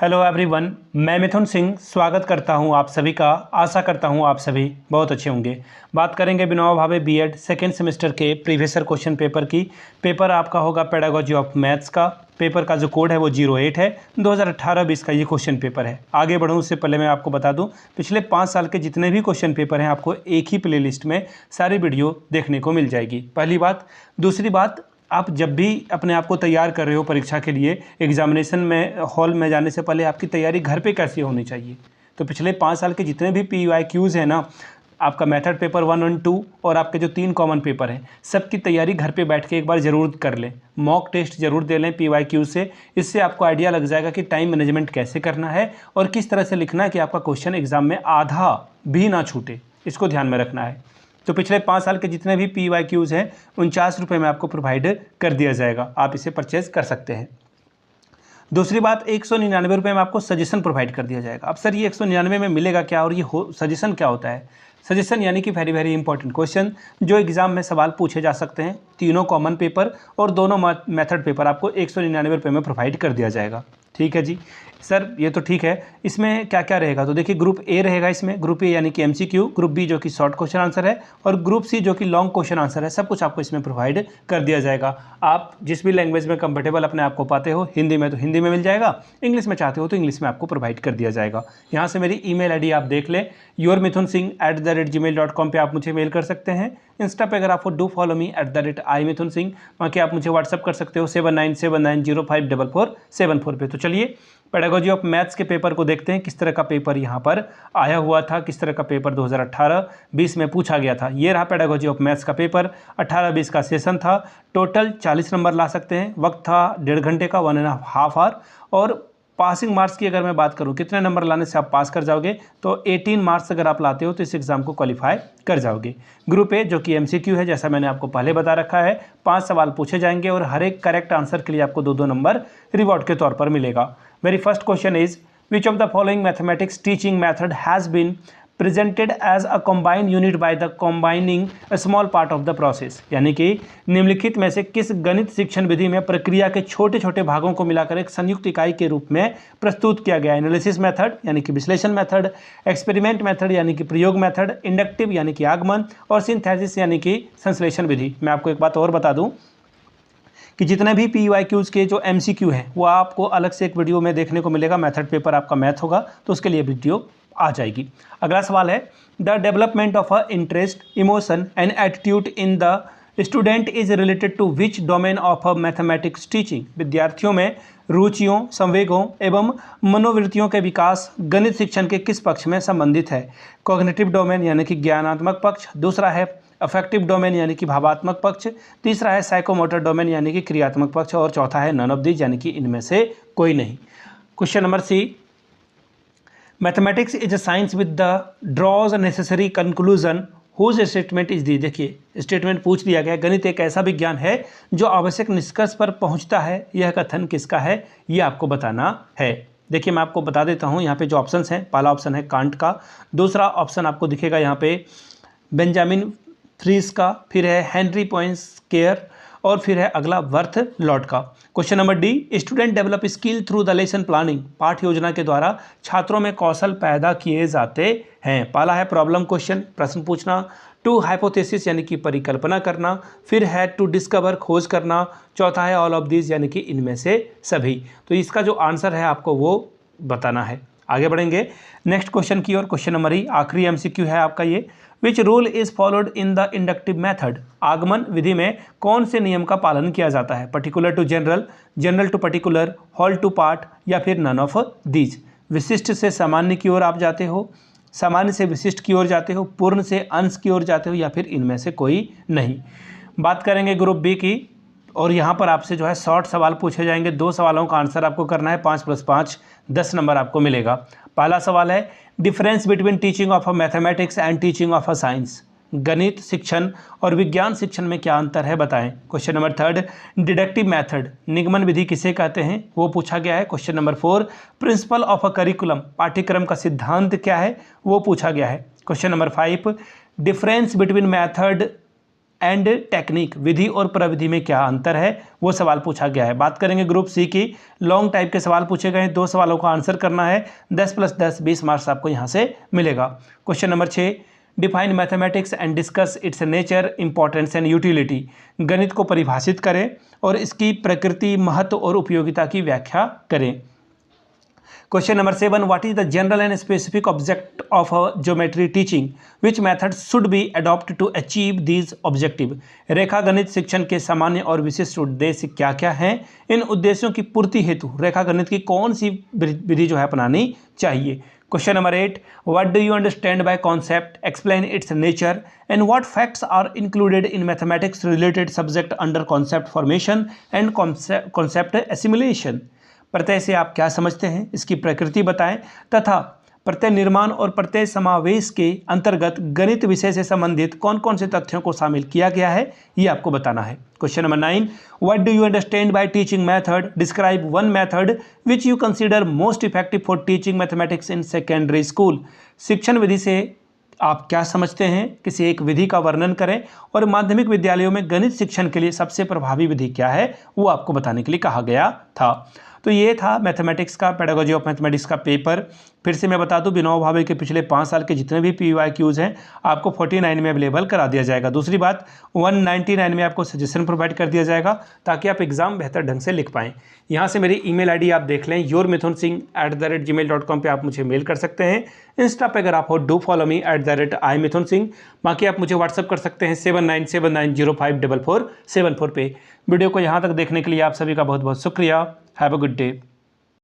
Hello everyone, मैं मिथुन सिंह स्वागत करता हूं आप सभी का। आशा करता हूं आप सभी बहुत अच्छे होंगे। बात करेंगे Vinoba Bhave BEd second semester के प्रीवियस ईयर क्वेश्चन पेपर की। पेपर आपका होगा पेडागोजी ऑफ मैथ्स का। पेपर का जो कोड है वो 08 है। 2018-20 का ये क्वेश्चन पेपर है। आगे बढ़ूँ उससे पहले मैं आपको बता दूँ, पिछले 5 साल के जितने भी क्वेश्चन पेपर हैं आपको एक ही प्ले लिस्ट में सारी वीडियो देखने को मिल जाएगी। पहली बात। दूसरी बात, आप जब भी अपने आप को तैयार कर रहे हो परीक्षा के लिए, एग्जामिनेशन में हॉल में जाने से पहले आपकी तैयारी घर पे कैसी होनी चाहिए। तो पिछले 5 साल के जितने भी PYQs हैं ना, आपका मेथड पेपर 1 और 2 और आपके जो 3 कॉमन पेपर हैं, सबकी तैयारी घर पे बैठ के एक बार ज़रूर कर लें। मॉक टेस्ट ज़रूर दे लें PYQ से। इससे आपको आइडिया लग जाएगा कि टाइम मैनेजमेंट कैसे करना है और किस तरह से लिखना है कि आपका क्वेश्चन एग्जाम में आधा भी ना छूटे। इसको ध्यान में रखना है। तो पिछले 5 साल के जितने भी PYQs हैं 49 रुपये में आपको प्रोवाइड कर दिया जाएगा। आप इसे परचेज कर सकते हैं। दूसरी बात, 199 रुपये में आपको सजेशन प्रोवाइड कर दिया जाएगा। अब सर ये 199 में मिलेगा क्या और ये सजेशन क्या होता है? सजेशन यानी कि वेरी वेरी इंपॉर्टेंट क्वेश्चन जो एग्जाम में सवाल पूछे जा सकते हैं। तीनों कॉमन पेपर और दोनों मेथड पेपर आपको 199 रुपये में प्रोवाइड कर दिया जाएगा। ठीक है जी सर, ये तो ठीक है। इसमें क्या क्या रहेगा? तो देखिए, ग्रुप ए रहेगा इसमें। ग्रुप ए यानी कि MCQ, ग्रुप बी जो कि शॉर्ट क्वेश्चन आंसर है और ग्रुप सी जो कि लॉन्ग क्वेश्चन आंसर है। सब कुछ आपको इसमें प्रोवाइड कर दिया जाएगा। आप जिस भी लैंग्वेज में कंफर्टेबल अपने आप को पाते हो, हिंदी में तो हिंदी में मिल जाएगा, इंग्लिश में चाहते हो तो इंग्लिश में आपको प्रोवाइड कर दिया जाएगा। यहाँ से मेरी email ID आप देख लें, yourmithunSingh@gmail.com पे आप मुझे मेल कर सकते हैं। इंस्टा पे अगर आपको डू फॉलो मी @iMithunSingh, वहाँ के आप मुझे व्हाट्सअप कर सकते हो 7979054474 पे। तो चलिए पेडागोजी ऑफ मैथ्स के पेपर को देखते हैं, किस तरह का पेपर यहाँ पर आया हुआ था, किस तरह का पेपर 2018-20 में पूछा गया था। ये रहा पेडागोजी ऑफ मैथ्स का पेपर। 18-20 का सेशन था। टोटल 40 नंबर ला सकते हैं। वक्त था 1.5 घंटे का, 1.5 आवर। और पासिंग मार्क्स की अगर मैं बात करूं, कितने नंबर लाने से आप पास कर जाओगे, तो 18 मार्क्स अगर आप लाते हो तो इस एग्जाम को क्वालिफाई कर जाओगे। ग्रुप ए जो कि MCQ है, जैसा मैंने आपको पहले बता रखा है, 5 सवाल पूछे जाएंगे और हर एक करेक्ट आंसर के लिए आपको 2-2 नंबर रिवॉर्ड के तौर पर मिलेगा। मेरी first question is, which of the following mathematics teaching method has been presented as a combined unit by the combining a small part of the process। यानी कि निम्नलिखित में से किस गणित शिक्षण विधि में प्रक्रिया के छोटे छोटे भागों को मिलाकर एक संयुक्त इकाई के रूप में प्रस्तुत किया गया? एनालिसिस मेथड यानी कि विश्लेषण मेथड, एक्सपेरिमेंट मेथड यानी कि प्रयोग मेथड, इंडक्टिव यानी कि आगमन और सिंथेसिस यानी कि संश्लेषण विधि। मैं आपको एक बात और बता दूं कि जितने भी PYQs के जो MCQ हैं वो आपको अलग से एक वीडियो में देखने को मिलेगा। मेथड पेपर आपका मैथ होगा तो उसके लिए वीडियो आ जाएगी। अगला सवाल है, the development of a interest, emotion and attitude in the student is related to which domain of a mathematics teaching. विद्यार्थियों में रुचियों, संवेगों एवं मनोवृत्तियों के विकास गणित शिक्षण के किस पक्ष में संबंधित है? कॉग्निटिव डोमेन यानी कि ज्ञानात्मक पक्ष, दूसरा है अफेक्टिव डोमेन यानी कि भावात्मक पक्ष, तीसरा है साइकोमोटर डोमेन यानी कि क्रियात्मक पक्ष और चौथा है नन ऑफ दीज यानी कि इनमें से कोई नहीं। Question number C, mathematics is a science with the draws necessary conclusion whose statement is the. देखिए, स्टेटमेंट पूछ दिया गया, गणित एक ऐसा विज्ञान है जो आवश्यक निष्कर्ष पर पहुंचता है। यह कथन किसका है, ये आपको बताना है। देखिए, मैं आपको बता देता हूं, यहाँ पे जो ऑप्शंस हैं, पहला ऑप्शन है कांट का, दूसरा ऑप्शन आपको दिखेगा यहाँ पे बेंजामिन फ्रीज का, फिर है हेनरी पॉइंसकेयर और फिर है अगला वर्थ लॉर्ड का। Question number D, student develop skill through the lesson planning. पाठ योजना के द्वारा छात्रों में कौशल पैदा किए जाते हैं। पहला है प्रॉब्लम क्वेश्चन, प्रश्न पूछना, टू हाइपोथेसिस यानी कि परिकल्पना करना, फिर है टू डिस्कवर खोज करना, चौथा है ऑल ऑफ दीज यानी कि इनमें से सभी। तो इसका जो आंसर है आपको वो बताना है। आगे बढ़ेंगे नेक्स्ट क्वेश्चन की ओर। क्वेश्चन नंबर ई, आखिरी MCQ है आपका ये। Which rule is followed in the inductive method. आगमन विधि में कौन से नियम का पालन किया जाता है? Particular to general, general to particular, whole to part या फिर नन ऑफ दीज। विशिष्ट से सामान्य की ओर आप जाते हो, सामान्य से विशिष्ट की ओर जाते हो, पूर्ण से अंश की ओर जाते हो या फिर इनमें से कोई नहीं। बात करेंगे ग्रुप बी की और यहाँ पर आपसे जो है शॉर्ट सवाल पूछे जाएंगे। 2 सवालों का आंसर आपको करना है। 5 + 5 10 नंबर आपको मिलेगा। पहला सवाल है, difference between teaching of a mathematics and teaching of a science. गणित शिक्षण और विज्ञान शिक्षण में क्या अंतर है बताएं। क्वेश्चन नंबर 3, डिडक्टिव मेथड, निगमन विधि किसे कहते हैं, वो पूछा गया है। Question number 4, principle of a curriculum, पाठ्यक्रम का सिद्धांत क्या है, वो पूछा गया है। Question number 5, difference between method and technique, विधि और प्रविधि में क्या अंतर है, वो सवाल पूछा गया है। बात करेंगे ग्रुप सी की, लॉन्ग टाइप के सवाल पूछे गए हैं, 2 सवालों का आंसर करना है, 10 + 10 20 मार्क्स आपको यहाँ से मिलेगा। Question number 6, define mathematics and discuss it's nature, importance and utility. गणित को परिभाषित करें और इसकी प्रकृति, महत्व और उपयोगिता की व्याख्या करें। Question number 7, what is the general and specific object of geometry teaching, which method should be adopt to achieve these objective. रेखा गणित शिक्षण के सामान्य और विशिष्ट उद्देश्य क्या क्या हैं, इन उद्देश्यों की पूर्ति हेतु रेखा गणित की कौन सी विधि जो है अपनानी चाहिए। Question number 8, what do you understand by concept, explain its nature and what facts are included in mathematics related subject under concept formation and concept assimilation. प्रत्यय से आप क्या समझते हैं, इसकी प्रकृति बताएं तथा प्रत्यय निर्माण और प्रत्यय समावेश के अंतर्गत गणित विषय से संबंधित कौन कौन से तथ्यों को शामिल किया गया है, ये आपको बताना है। Question number 9, what do you understand bye teaching method, describe one method which you consider most effective for teaching mathematics in secondary school. शिक्षण विधि से आप क्या समझते हैं, किसी एक विधि का वर्णन करें और माध्यमिक विद्यालयों में गणित शिक्षण के लिए सबसे प्रभावी विधि क्या है, वो आपको बताने के लिए कहा गया था। तो ये था मैथमेटिक्स का, पेडागोजी ऑफ मैथमेटिक्स का पेपर। फिर से मैं बता दूं, विनोबा भावे के पिछले 5 साल के जितने भी PYQs हैं आपको 49 में अवेलेबल करा दिया जाएगा। दूसरी बात, 199 में आपको सजेशन प्रोवाइड कर दिया जाएगा ताकि आप एग्जाम बेहतर ढंग से लिख पाएँ। यहाँ से मेरी email ID आप देख लें, yourmithunsingh@gmail.com पे आप मुझे मेल कर सकते हैं। इंस्टा पे अगर आप हो, डू फॉलो मी @imithunsingh। बाकी आप मुझे व्हाट्सअप कर सकते हैं 7979054474 पे। वीडियो को यहाँ तक देखने के लिए आप सभी का बहुत बहुत शुक्रिया। Have a good day.